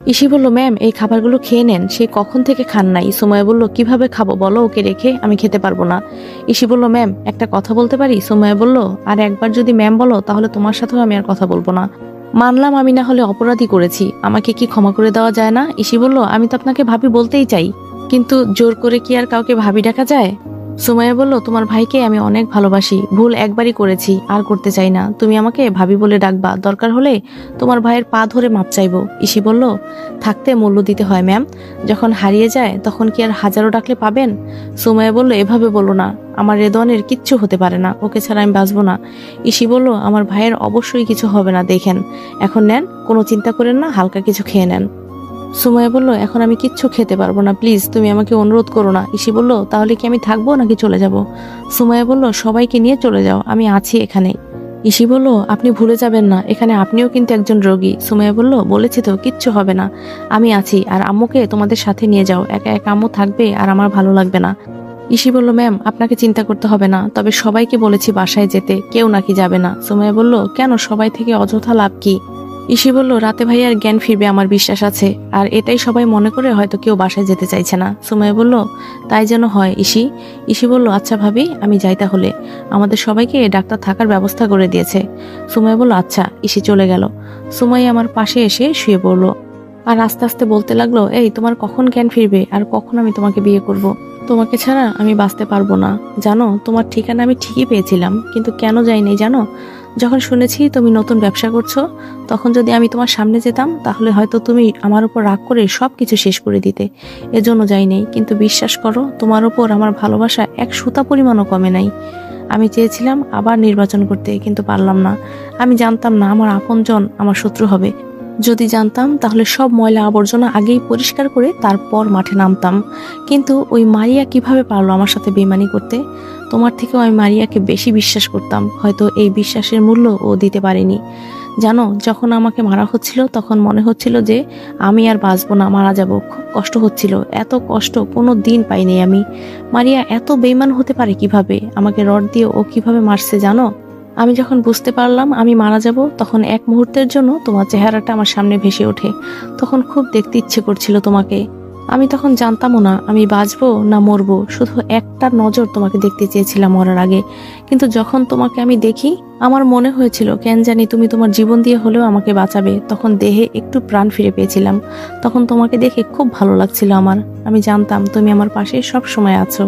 EC বলল, ma'am এই খাবারগুলো খেয়ে নেন, সে কখন থেকে খান নাই। সুমাইয়া বলল, কিভাবে খাবো বলো, ওকে রেখে আমি খেতে পারবো না। ইসি বলল, ম্যাম একটা কথা বলতে পারি। সুমাইয়া বলল, আর একবার যদি ম্যাম বলো তাহলে তোমার সাথেও আমি আর কথা বলবো না। মানলাম আমি না হলে অপরাধী করেছি, আমাকে কি ক্ষমা করে দেওয়া যায় না? ইসি বলল, আমি তো আপনাকে ভাবি বলতেই চাই, কিন্তু জোর করে কি আর কাউকে ভাবি ডাকা যায়? সুমাইয়া বলল, তোমার ভাইকে আমি অনেক ভালোবাসি, ভুল একবারই করেছি, আর করতে চাই না। তুমি আমাকে ভাবি বলে ডাকবা, দরকার হলে তোমার ভাইয়ের পা ধরে মাপ চাইবো। ইসি বলল, থাকতে মূল্য দিতে হয় ম্যাম, যখন হারিয়ে যায় তখন কি আর হাজারো ডাকলে পাবেন? সুমাইয়া বলল, এভাবে বলো না, আমার রেদওয়ানের কিচ্ছু হতে পারে না, ওকে ছাড়া আমি বাঁচবো না। ইসি বলল, আমার ভাইয়ের অবশ্যই কিছু হবে না, দেখেন। এখন নেন, কোনো চিন্তা করেন না, হালকা কিছু খেয়ে নেন। সুমাইয়া বলল, এখন আমি কিচ্ছু খেতে পারবো না, প্লিজ তুমি আমাকে অনুরোধ করো না। ইসি বলল, তাহলে কি আমি থাকবো নাকি চলে যাব? সুমাইয়া বলল, সবাইকে নিয়ে চলে যাও, আমি আছি এখানে। ইসি বলল, আপনি ভুলে যাবেন না, এখানে আপনিও কিন্তু একজন রোগী। সুমাইয়া বলল, বলেছি তো কিচ্ছু হবে না, আমি আছি, আর আম্মুকে তোমাদের সাথে নিয়ে যাও, একা একা আম্মু থাকবে আর আমার ভালো লাগবে না। ইসি বলল, ম্যাম আপনাকে চিন্তা করতে হবে না, তবে সবাইকে বলেছি বাসায় যেতে, কেউ নাকি যাবে না। সুমাইয়া বলল, কেন, সবাই থেকে অযথা লাভ কি? ইসি বলল, রাতে ভাইয়ার জ্ঞান ফিরবে আমার বিশ্বাস আছে, আর এটাই সবাই মনে করে হয়তো কেউ বাসায় যেতে চাইছে না। সুমাইয়া বলল, তাই যেন হয় ইসি। ইসি বলল, আচ্ছা ভাবি, আমি যাই তাহলে, আমাদের সবাইকে ডাক্তার থাকার ব্যবস্থা করে দিয়েছে। সুমাইয়া বলল, আচ্ছা। ইসি চলে গেল। সুমাইয়া আমার পাশে এসে শুয়ে পড়ল, আর আস্তে আস্তে বলতে লাগলো, এই তোমার কখন জ্ঞান ফিরবে, আর কখন আমি তোমাকে বিয়ে করব? তোমাকে ছাড়া আমি বাঁচতে পারবো না, জানো তোমার ঠিকানা আমি ঠিকই পেয়েছিলাম, কিন্তু কেন যাইনি জানো? যখন শুনেছি তুমি নতুন ব্যবসা করছো, তখন যদি আমি তোমার সামনে যেতাম তাহলে হয়তো তুমি আমার উপর রাগ করে সবকিছু শেষ করে দিতে, এজন্য যাইনি। কিন্তু বিশ্বাস করো, তোমার উপর আমার ভালোবাসা এক সুতা পরিমাণও কমে নাই। আমি চেয়েছিলাম আবার নির্বাচন করতে, কিন্তু পারলাম না। আমি জানতাম না আমার আপনজন আমার শত্রু হবে। যদি জানতাম তাহলে সব ময়লা আবর্জনা আগেই পরিষ্কার করে তারপর মাঠে নামতাম। কিন্তু ওই মারিয়া কিভাবে পারলো আমার সাথে বেইমানি করতে? তোমার থেকেও আমি মারিয়াকে বেশি বিশ্বাস করতাম, হয়তো এই বিশ্বাসের মূল্য ও দিতে পারেনি। জানো, যখন আমাকে মারা হচ্ছিল তখন মনে হচ্ছিল যে আমি আর বাঁচবো না, মারা যাব, খুব কষ্ট হচ্ছিল। এত কষ্ট কোনো দিন পাইনি আমি। মারিয়া এত বেইমান হতে পারে কিভাবে? আমাকে রড দিয়ে ও কিভাবে মারছে জানো? আমি যখন বুঝতে পারলাম আমি মারা যাব, তখন এক মুহূর্তের জন্য তোমার চেহারাটা আমার সামনে ভেসে ওঠে। তখন খুব দেখতে ইচ্ছে করছিল তোমাকে। আমি তখন জানতামও না আমি বাঁচবো না মরবো, শুধু একটা নজর তোমাকে দেখতে চেয়েছিলাম মরার আগে। কিন্তু যখন তোমাকে আমি দেখি, আমার মনে হয়েছিল কেন জানি তুমি তোমার জীবন দিয়ে হলেও আমাকে বাঁচাবে। তখন দেহে একটু প্রাণ ফিরে পেয়েছিলাম। তখন তোমাকে দেখে খুব ভালো লাগছিল আমার। আমি জানতাম তুমি আমার পাশে সব সময় আছো।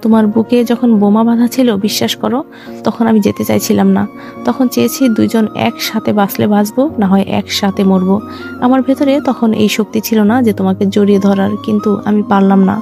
তোমার বুকে যখন বোমা বাঁধা ছিল, বিশ্বাস করো, তখন আমি যেতে চাইছিলাম না। তখন চেয়েছি দুইজন একসাথে বাঁচলে বাঁচবো, না হয় একসাথে মরবো। আমার ভেতরে তখন এই শক্তি ছিল না যে তোমাকে জড়িয়ে ধরার, কিন্তু আমি পারলাম না।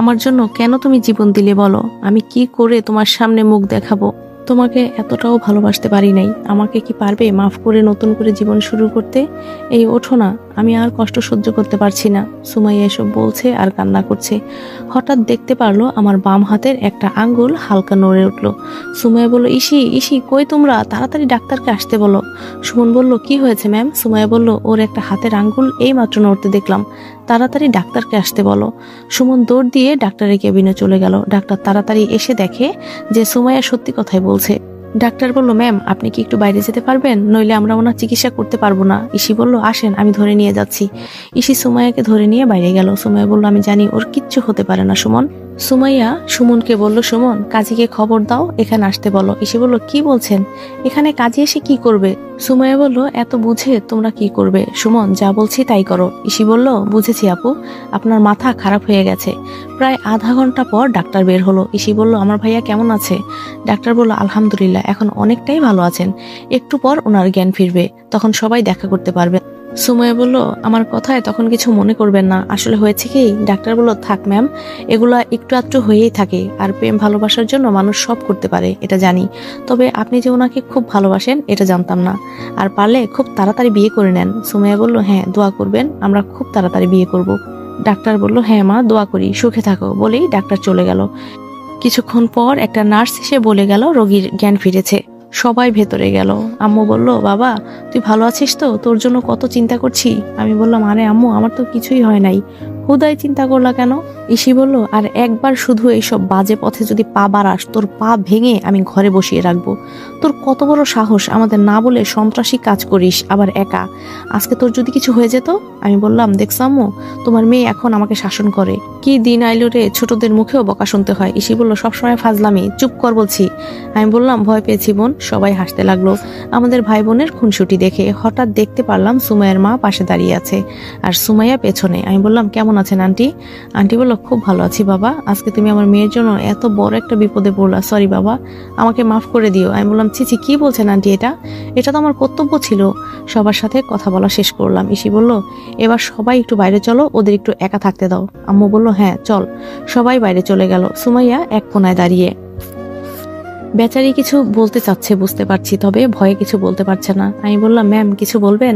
আমার জন্য কেন তুমি জীবন দিলে বলো? আমি কি করে তোমার সামনে মুখ দেখাবো? তোমাকে এতটাও ভালোবাসতে পারি নাই। আমাকে কি পারবে মাফ করে নতুন করে জীবন শুরু করতে? এই ওঠো না, আমি আর কষ্ট সহ্য করতে পারছি না। সুমাইয়া এসব বলছে আর কান্না করছে। হঠাৎ দেখতে পারলো আমার বাম হাতের একটা আঙ্গুল হালকা নড়ে উঠলো। সুমাইয়া বলল, ইসি ইসি কই তোমরা, তাড়াতাড়ি ডাক্তারকে আসতে বলো। সুমন বলল, কি হয়েছে ম্যাম? সুমাইয়া বলল, ওর একটা হাতের আঙ্গুল এই মাত্র নড়তে দেখলাম, তাড়াতাড়ি ডাক্তারকে আসতে বলো। সুমন দৌড় দিয়ে ডাক্তারের কেবিনে চলে গেল। ডাক্তার তাড়াতাড়ি এসে দেখে যে সুমাইয়া সত্যি কথাই বলছে। ডাক্তার বলল, ম্যাম আপনি কি একটু বাইরে যেতে পারবেন, নইলে আমরা ওনার চিকিৎসা করতে পারবো না। ইসি বলল, আসেন আমি ধরে নিয়ে যাচ্ছি। ইসি সুমাইয়াকে ধরে নিয়ে বাইরে গেল। সুমাইয়া বলল, আমি জানি ওর কিচ্ছু হতে পারে না সুমন। সুমাইয়া সুমনকে বলল, সুমন কাজীকে খবর দাও, এখানে আসতে বলো। ইসি বলল, কি বলছেন, এখানে কাজী এসে কি করবে? সুমাইয়া বলল, এত বুঝে তোমরা কি করবে? সুমন যা বলছি তাই করো। ইসি বলল, বুঝেছি আপু, আপনার মাথা খারাপ হয়ে গেছে। প্রায় আধা ঘন্টা পর ডাক্তার বের হলো। ইসি বলল, আমার ভাইয়া কেমন আছে? ডাক্তার বলল, আলহামদুলিল্লাহ, এখন অনেকটাই ভালো আছেন, একটু পর ওনার জ্ঞান ফিরবে, তখন সবাই দেখা করতে পারবে। সুমাইয়া বলল, আমার কথায় তখন কিছু মনে করবেন না, আসলে হয়েছে কি? ডাক্তার বলল, থাক ম্যাম, এগুলা একটু আধটু হয়েই থাকে, আর প্রেম ভালোবাসার জন্য মানুষ সব করতে পারে, এটা জানি। তবে আপনি যে ওনাকে খুব ভালোবাসেন এটা জানতাম না, আর পারলে খুব তাড়াতাড়ি বিয়ে করে নেন। সুমাইয়া বলল, হ্যাঁ দোয়া করবেন, আমরা খুব তাড়াতাড়ি বিয়ে করব। ডাক্তার বলল, হ্যাঁ মা দোয়া করি, সুখে থাকো, বলেই ডাক্তার চলে গেল। কিছুক্ষণ পর একটা নার্স এসে বলে গেল রোগীর জ্ঞান ফিরেছে। সবাই ভেতরে গেল। আম্মু বলল, বাবা তুই ভালো আছিস তো, তোর জন্য কত চিন্তা করছি। আমি বললাম, আরে আম্মু আমার তো কিছুই হয় নাই, হুদাই চিন্তা করলা কেন? ইসি বলল, আর একবার শুধু এইসব বাজে পথে যদি পা বাড়াস, তোর পা ভেঙে আমি ঘরে বসিয়ে রাখবো। তোর কত বড় সাহস, আমাদের না বলে সন্ত্রাসী কাজ করিস, আবার একা। আজকে তোর যদি কিছু হয়ে যেত? আমি বললাম, দেখছ আম্মু, তোমার মেয়ে এখন আমাকে শাসন করে। কি দিন আইলো রে, ছোটদের মুখেও বকা শুনতে হয়। ইসি বলল, সবসময় ফাজলামি, চুপ কর বলছি। আমি বললাম, ভয় পেয়েছি বোন। সবাই হাসতে লাগলো আমাদের ভাই বোনের খুনসুটি দেখে। হঠাৎ দেখতে পারলাম সুমাইয়ার মা পাশে দাঁড়িয়ে আছে আর সুমাইয়া পেছনে। আমি বললাম, কেমন আছেন আন্টি? আন্টি বলল, খুব ভালো আছি বাবা। আজকে তুমি আমার মেয়ের জন্য এত বড় একটা বিপদে পড়লা, সরি বাবা, আমাকে মাফ করে দিও। আমি বললাম, ছি কি বলছেন আন্টি, এটা তো আমার কর্তব্য ছিল। সবার সাথে কথা বলা শেষ করলাম। ইসি বলল, এবার সবাই একটু বাইরে চলো, ওদের একটু একা থাকতে দাও। আম্মু বলল, হ্যাঁ চল। সবাই বাইরে চলে গেল। সুমাইয়া এক কোনায় দাঁড়িয়ে। বেচারি কিছু বলতে চাচ্ছে বুঝতে পারছি, তবে ভয়ে কিছু বলতে পারছে না। আমি বললাম, ম্যাম কিছু বলবেন?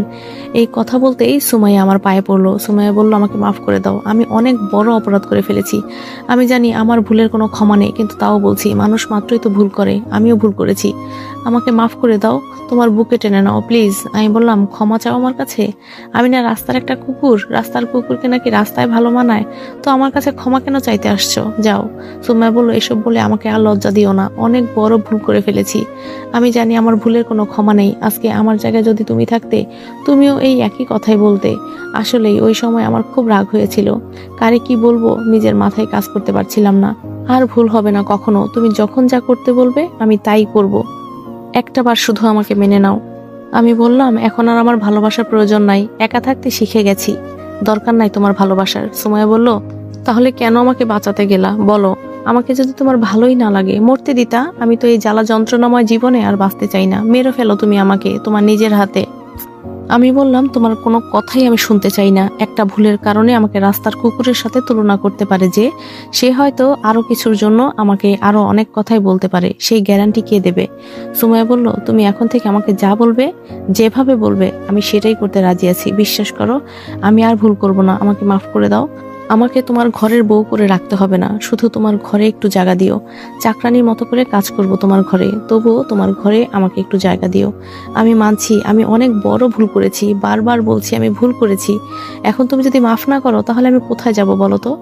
এই কথা বলতেই সুমাইয়া আমার পায়ে পড়লো। সুমাইয়া বলল, আমাকে মাফ করে দাও, আমি অনেক বড় অপরাধ করে ফেলেছি। আমি জানি আমার ভুলের কোনো ক্ষমা নেই, কিন্তু তাও বলছি, মানুষ মাত্রই তো ভুল করে, আমিও ভুল করেছি। আমাকে মাফ করে দাও, তোমার বুকে টেনে নাও প্লিজ। আমি বললাম, ক্ষমা চাও আমার কাছে? আমি না রাস্তার একটা কুকুর? রাস্তার কুকুরকে নাকি রাস্তায় ভালো মানায়? তো আমার কাছে ক্ষমা কেন চাইতে আসছো? যাও। সুমাইয়া বলল, এসব বলে আমাকে আর লজ্জা দিও না, অনেক বড় ভুল করে ফেলেছি। আমি জানি আমার ভুলের কোনো ক্ষমা নেই। আজকে আমার জায়গায় যদি তুমি থাকতে, তুমিও এই একই কথাই বলতে। আসলেই ওই সময় আমার খুব রাগ হয়েছিল, কারে কি বলবো নিজের মাথায় কাজ করতে পারছিলাম না। আর ভুল হবে না কখনো, তুমি যখন যা করতে বলবে আমি তাই করব। একটা বার শুধু আমাকে মেনে নাও। আমি বললাম, এখন আর আমার ভালোবাসার প্রয়োজন নাই, একা থাকতে শিখে গেছি, দরকার নাই তোমার ভালোবাসার। সুমাইয়া বলল, তাহলে কেন আমাকে বাঁচাতে গেলা বলো? আমাকে যদি তোমার ভালোই না লাগে মরতে দিতা। আমি তো এই জ্বালা যন্ত্রণাময় জীবনে আর বাঁচতে চাই না। মেরে ফেলো তুমি আমাকে তোমার নিজের হাতে। আমি বললাম, তোমার কোনো কথাই আমি শুনতে চাই না। একটা ভুলের কারণে আমাকে রাস্তার কুকুরের সাথে তুলনা করতে পারে যে, সে হয়তো আরো কিছুর জন্য আমাকে আরো অনেক কথাই বলতে পারে, সেই গ্যারান্টি কে দেবে? সুমাইয়া বলল, তুমি এখন থেকে আমাকে যা বলবে, যেভাবে বলবে, আমি সেটাই করতে রাজি আছি। বিশ্বাস করো, আমি আর ভুল করব না। আমাকে মাফ করে দাও। আমাকে তোমার ঘরের বউ করে রাখতে হবে না, শুধু তোমার ঘরে একটু জায়গা দিও। চাকরানির মতো করে কাজ করব তোমার ঘরে, তবুও তোমার ঘরে আমাকে একটু জায়গা দিও। আমি মানছি আমি অনেক বড় ভুল করেছি, বারবার বলছি আমি ভুল করেছি। এখন তুমি যদি মাফ না করো তাহলে আমি কোথায় যাব বলো তো?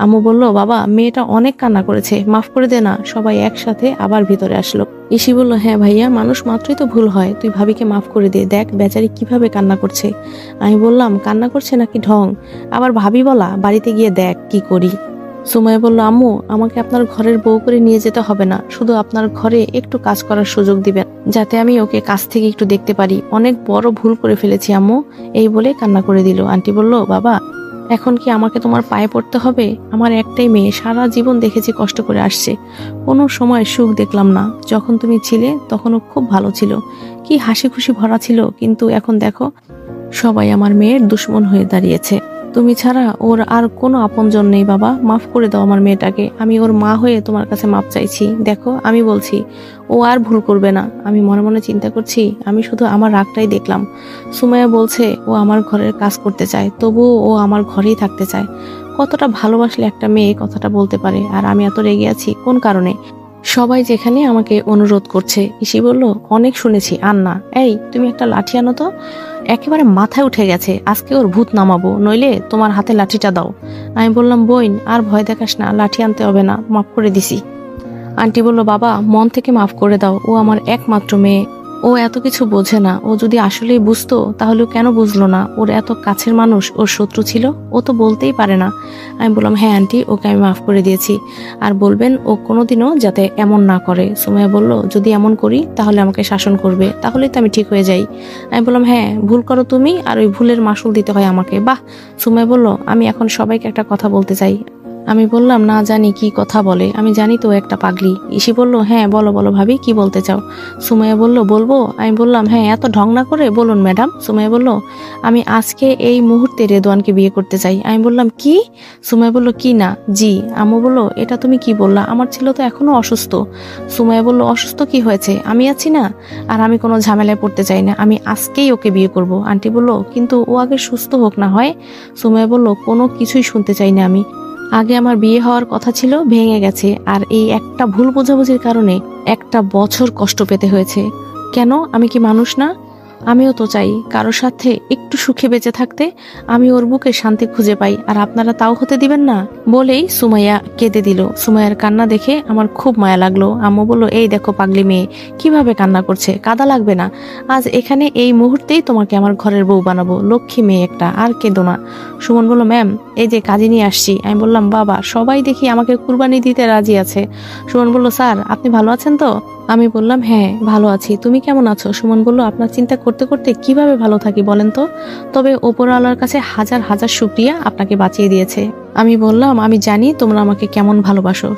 আম্মু বলল, বাবা মেয়েটা অনেক কান্না করেছে, মাফ করে দে না। সবাই একসাথে আবার ভিতরে আসলো। ইসি বলল, হ্যাঁ ভাইয়া, মানুষ মাত্রই তো ভুল হয়, তুই ভাবিকে মাফ করে দে, দেখ বেচারি কিভাবে কান্না করছে। আমি বললাম, কান্না করছে নাকি ঢং? আবার ভাবি বলা, বাড়িতে গিয়ে দেখ কি করি। সুমাইয়া বলল, আম্মু আমাকে আপনার ঘরের বউ করে নিয়ে যেতে হবে না, শুধু আপনার ঘরে একটু কাজ করার সুযোগ দিবেন, যাতে আমি ওকে কাছ থেকে একটু দেখতে পারি। অনেক বড় ভুল করে ফেলেছি আম্মু। এই বলে কান্না করে দিল। আন্টি বলল, বাবা এখন কি আমাকে তোমার পায়ে পড়তে হবে? আমার একটাই মেয়ে, সারা জীবন দেখেছি কষ্ট করে আসছে, কোনো সময় সুখ দেখলাম না। যখন তুমি ছিলে তখনও খুব ভালো ছিল, কি হাসি খুশি ভরা ছিল, কিন্তু এখন দেখো সবাই আমার মেয়ের দুশ্মন হয়ে দাঁড়িয়েছে। তুমি ছাড়া ওর আর কোনো আপনজন নেই বাবা, মাফ করে দাও আমার মেয়েটাকে। আমি ওর মা হয়ে তোমার কাছে মাপ চাইছি। দেখো আমি বলছি, ও আর ভুল করবে না। আমি মনে মনে চিন্তা করছি, আমি শুধু আমার রাগটাই দেখলাম। সুমাইয়া বলছে ও আমার ঘরের কাজ করতে চায়, তবুও ও আমার ঘরেই থাকতে চায়। কতটা ভালোবাসলে একটা মেয়ে কথাটা বলতে পারে, আর আমি এত রেগে আছি কোন কারণে? সবাই যেখানে আমাকে অনুরোধ করছে। ইসি বলল, অনেক শুনেছি, আর না। এই তুমি একটা লাঠি আনো তো, একেবারে মাথায় উঠে গেছে, আজকে ওর ভূত নামাবো, নইলে তোমার হাতে লাঠিটা দাও। আমি বললাম, বোন আর ভয় দেখাস না, লাঠি আনতে হবে না, মাফ করে দিছি। আন্টি বলল, বাবা মন থেকে মাফ করে দাও, ও আমার একমাত্র মেয়ে, ও এত কিছু বোঝে না। ও যদি আসলেই বুঝতো তাহলে ও কেন বুঝলো না? ওর এত কাছের মানুষ ওর শত্রু ছিল, ও তো বলতেই পারে না। আমি বললাম, হ্যাঁ আন্টি, ওকে আমি মাফ করে দিয়েছি, আর বলবেন ও কোনোদিনও যাতে এমন না করে। সুমাইয়া বলল, যদি এমন করি তাহলে আমাকে শাসন করবে, তাহলেই তো আমি ঠিক হয়ে যাই। আমি বললাম, হ্যাঁ ভুল করো তুমি, আর ওই ভুলের মাসুল দিতে হয় আমাকে। বাহ। সুমাইয়া বলল, আমি এখন সবাইকে একটা কথা বলতে চাই। আমি বললাম, না জানি কি কথা বলে, আমি জানি তো একটা পাগলি। ইসি বলল, হ্যাঁ বলো বলো ভাবি, কি বলতে চাও? সুমাইয়া বলল, বলবো? আমি বললাম, হ্যাঁ এত ঢং না করে বলুন ম্যাডাম। সুমাইয়া বলল, আমি আজকে এই মুহূর্তে রেদওয়ানকে বিয়ে করতে চাই। আমি বললাম, কি? সুমাইয়া বলল, কি না? জি। আম্মু বলল, এটা তুমি কি বললা? আমার ছেলে তো এখনো অসুস্থ। সুমাইয়া বলল, অসুস্থ কি হয়েছে, আমি আছি না, আর আমি কোনো ঝামেলায় পড়তে চাই না, আমি আজকেই ওকে বিয়ে করব। আন্টি বলল, কিন্তু ও আগে সুস্থ হোক না হয়। সুমাইয়া বলল, কোনো কিছুই শুনতে চাই না আমি। আগে আমার বিয়ে হওয়ার কথা ছিল, ভেঙে গেছে, আর এই একটা ভুল বোঝাবুঝির কারণে একটা বছর কষ্ট পেতে হয়েছে। কেন? আমি কি মানুষ না? আমিও তো চাই কারোর সাথে একটু সুখে বেঁচে থাকতে, আমি ওর বুকে শান্তি খুঁজে পাই, আর আপনারা তাও হতে দিবেন না। বলেই সুমাইয়া কেঁদে দিল। সুমাইয়ার কান্না দেখে আমার খুব মায়া লাগলো। আম্মু বলল, এই দেখো পাগলি মেয়ে কিভাবে কান্না করছে, কাদা লাগবে না, আজ এখানে এই মুহূর্তেই তোমাকে আমার ঘরের বউ বানাবো, লক্ষ্মী মেয়ে একটা, আর কেঁদো না। সুমন বলল, ম্যাম এই যে কাজে নিয়ে আসছি। আমি বললাম, বাবা সবাই দেখি আমাকে কুরবানি দিতে রাজি আছে। সুমন বলল, স্যার আপনি ভালো আছেন তো? আমি বললাম, হ্যাঁ ভালো আছি, তুমি কেমন আছো? সুমন বলল, আপনার চিন্তা করতে করতে কিভাবে ভালো থাকি বলেন তো, তবে ওপরওয়ালার কাছে হাজার হাজার শুকরিয়া, আপনাকে বাঁচিয়ে দিয়েছে। আমি বললাম, আমি জানি তোমরা আমাকে কেমন ভালোবাসো।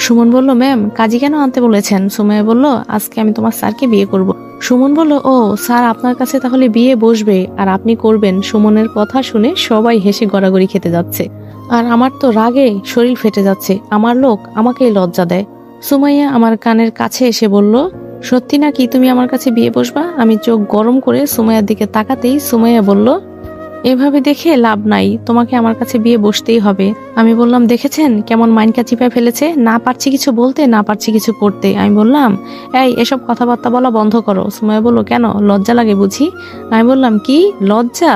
সুমন বলল, ম্যাম কাজী কেন আনতে বলেছেন? সুমাইয়া বলল, আজকে আমি তোমার স্যারকে বিয়ে করব। সুমন বলল, ও স্যার আপনার কাছে তাহলে বিয়ে বসবে আর আপনি করবেন? সুমনের কথা শুনে সবাই হেসে গড়াগড়ি খেতে যাচ্ছে, আর আমার তো রাগে শরীর ফেটে যাচ্ছে। আমার লোক আমাকেই লজ্জা দেয়। সুমাইয়া আমার কানের কাছে এসে বলল, সত্যি নাকি তুমি আমার কাছে বিয়ে বসবা? আমি চোখ গরম করে সুমাইয়ার দিকে তাকাতেই সুমাইয়া বলল, এভাবে দেখে লাভ নাই, তোমাকে আমার কাছে বিয়ে বসতেই হবে। আমি বললাম, দেখেছেন কেমন মাইনকা চিপায় ফেলেছে, না পারছি কিছু বলতে, না পারছি কিছু করতে। আমি বললাম, এই এসব কথাবার্তা বলা বন্ধ করো। সুমাইয়া বলল, কেন লজ্জা লাগে বুঝি? আমি বললাম, কি লজ্জা?